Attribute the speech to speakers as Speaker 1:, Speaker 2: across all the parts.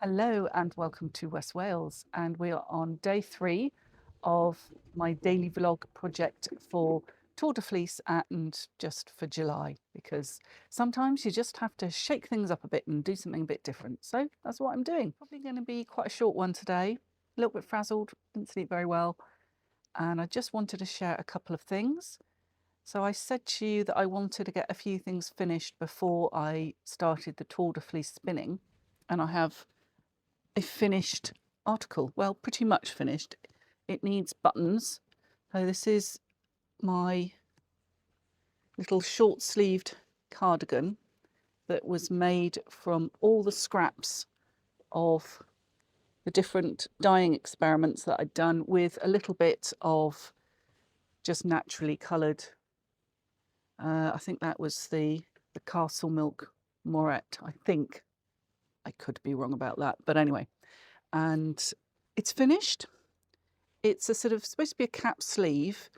Speaker 1: Hello and welcome to West Wales, and we are on day 3 of my daily vlog project for Tour de Fleece and just for July, because sometimes you just have to shake things up a bit and do something a bit different. So that's what I'm doing. Probably going to be quite a short one today, a little bit frazzled, didn't sleep very well, and I just wanted to share a couple of things. So I said to you that I wanted to get a few things finished before I started the Tour de Fleece spinning, and I have a finished article. Well, pretty much finished. It needs buttons. So this is my little short-sleeved cardigan that was made from all the scraps of the different dyeing experiments that I'd done, with a little bit of just naturally coloured. I think that was the Castle Milk Moret, I think. I could be wrong about that, but anyway. And it's finished. It's a sort of supposed to be a cap sleeve.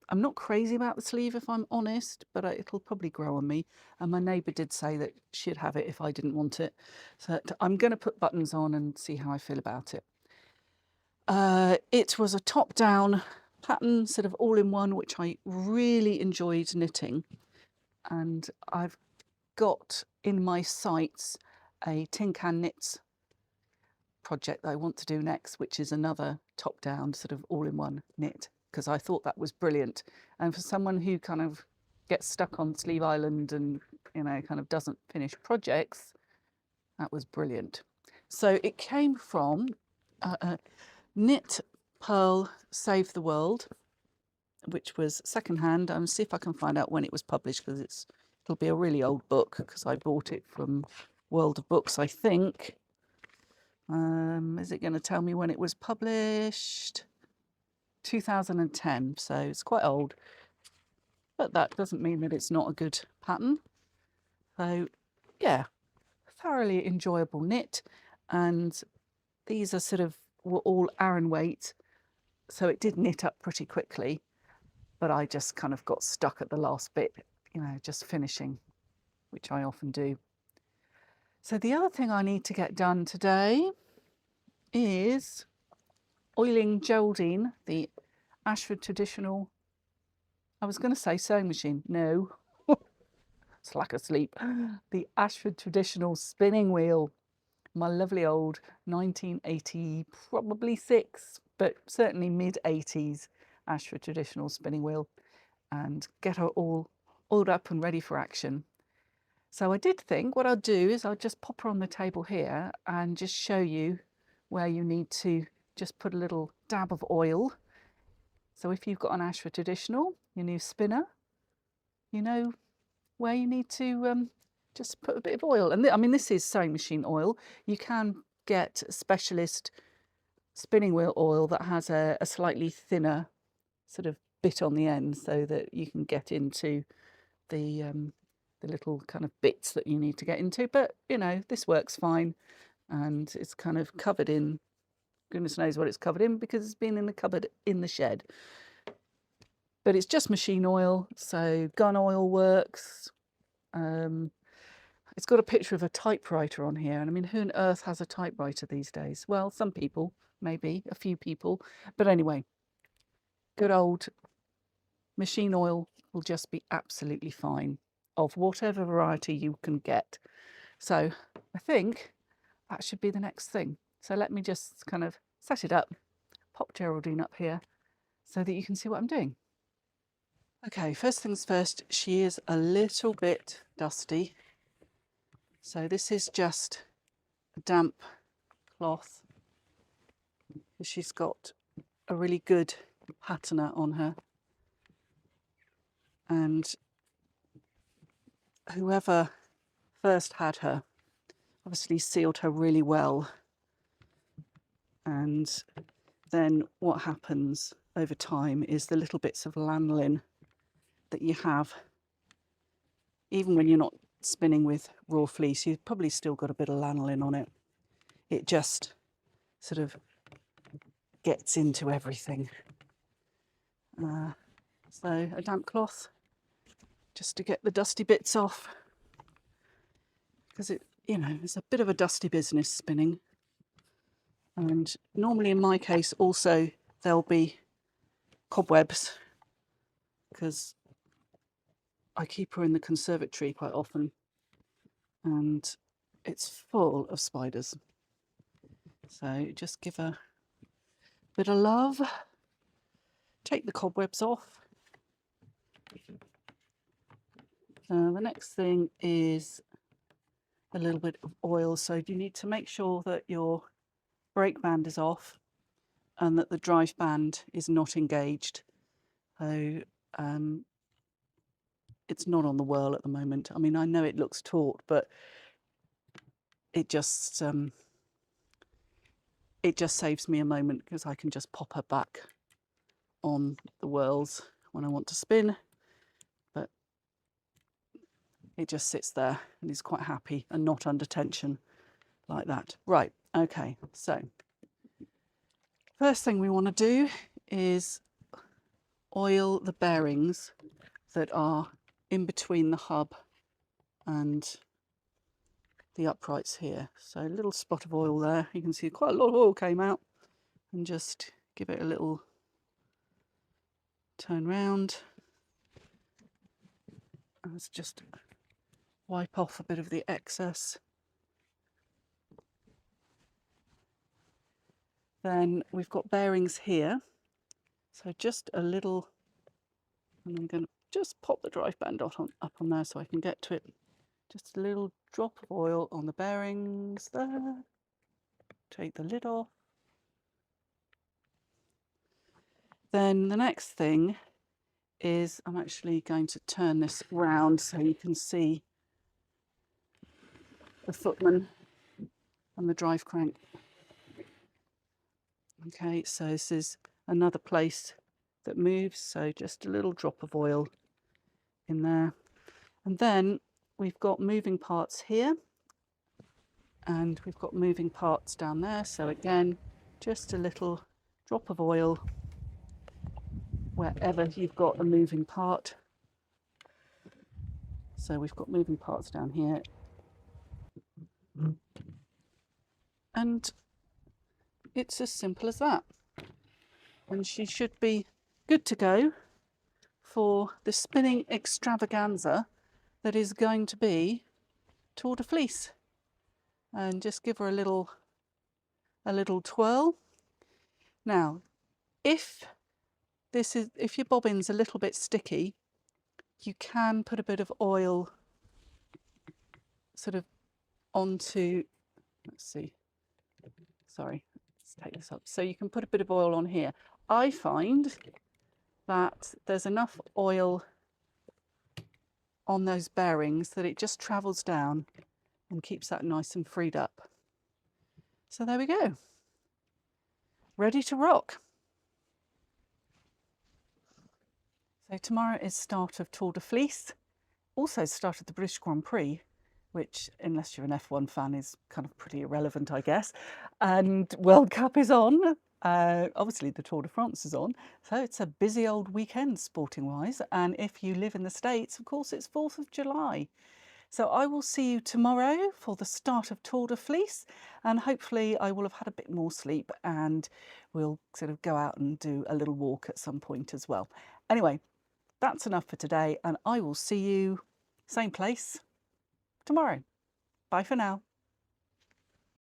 Speaker 1: I'm not crazy about the sleeve, if I'm honest, but it'll probably grow on me. And my neighbour did say that she'd have it if I didn't want it. So I'm going to put buttons on and see how I feel about it. It was a top-down pattern, sort of all-in-one, which I really enjoyed knitting. And I've got in my sights a Tin Can Knits project that I want to do next, which is another top-down sort of all-in-one knit, because I thought that was brilliant. And for someone who kind of gets stuck on Sleeve Island and, you know, kind of doesn't finish projects, that was brilliant. So it came from Knit Pearl Save the World, which was secondhand. I'm see if I can find out when it was published, because it'll be a really old book, because I bought it from World of Books, I think. Is it going to tell me when it was published? 2010, so it's quite old, but that doesn't mean that it's not a good pattern. So yeah, thoroughly enjoyable knit, and these are were all Aran weight, so it did knit up pretty quickly, but I just kind of got stuck at the last bit, you know, just finishing, which I often do. So the other thing I need to get done today is oiling Geraldine, the Ashford traditional, I was going to say sewing machine, no, it's lack of sleep, the Ashford traditional spinning wheel, my lovely old 1980, probably 6, but certainly mid-80s Ashford traditional spinning wheel, and get her all oiled up and ready for action. So I did think what I'll do is I'll just pop her on the table here and just show you where you need to just put a little dab of oil. So if you've got an Ashford traditional, your new spinner, you know where you need to just put a bit of oil. And I mean, this is sewing machine oil. You can get a specialist spinning wheel oil that has a slightly thinner sort of bit on the end, so that you can get into the little kind of bits that you need to get into. But you know, this works fine, and it's kind of covered in, goodness knows what it's covered in, because it's been in the cupboard in the shed. But it's just machine oil, so gun oil works. It's got a picture of a typewriter on here, and I mean, who on earth has a typewriter these days? Well, some people, maybe a few people, but anyway, good old machine oil will just be absolutely fine, of whatever variety you can get. So I think that should be the next thing. So let me just kind of set it up, pop Geraldine up here so that you can see what I'm doing. Okay, first things first, she is a little bit dusty. So this is just a damp cloth. She's got a really good patterner on her. And whoever first had her obviously sealed her really well. And then what happens over time is the little bits of lanolin that you have, even when you're not spinning with raw fleece, you've probably still got a bit of lanolin on it. It just sort of gets into everything. So a damp cloth, just to get the dusty bits off, because it, you know, it's a bit of a dusty business spinning. And normally in my case also there'll be cobwebs because I keep her in the conservatory quite often and it's full of spiders. So just give her a bit of love, take the cobwebs off. The next thing is a little bit of oil. So you need to make sure that your brake band is off and that the drive band is not engaged. So it's not on the whirl at the moment. I mean, I know it looks taut, but it just saves me a moment because I can just pop her back on the whirls when I want to spin. But it just sits there and is quite happy and not under tension like that. Right, okay, so first thing we want to do is oil the bearings that are in between the hub and the uprights here. So a little spot of oil there. You can see quite a lot of oil came out, and just give it a little turn round. And let's just wipe off a bit of the excess. Then we've got bearings here. So just a little, and I'm going to just pop the drive band up on there so I can get to it. Just a little drop of oil on the bearings there. Take the lid off. Then the next thing is I'm actually going to turn this round so you can see the footman and the drive crank. Okay, so this is another place that moves, so just a little drop of oil in there. And then we've got moving parts here and we've got moving parts down there. So again, just a little drop of oil wherever you've got a moving part. So we've got moving parts down here. And it's as simple as that. And she should be good to go for the spinning extravaganza that is going to be Tour de Fleece. And just give her a little twirl. Now, if your bobbin's a little bit sticky, you can put a bit of oil sort of onto, let's see, sorry, let's take this up. So you can put a bit of oil on here. I find that there's enough oil on those bearings that it just travels down and keeps that nice and freed up. So there we go. Ready to rock. So tomorrow is start of Tour de Fleece. Also start of the British Grand Prix, which, unless you're an F1 fan, is kind of pretty irrelevant, I guess. And World Cup is on. Obviously, the Tour de France is on. So it's a busy old weekend, sporting-wise. And if you live in the States, of course, it's 4th of July. So I will see you tomorrow for the start of Tour de Fleece. And hopefully I will have had a bit more sleep and we'll sort of go out and do a little walk at some point as well. Anyway, that's enough for today. And I will see you same place tomorrow. Bye for now.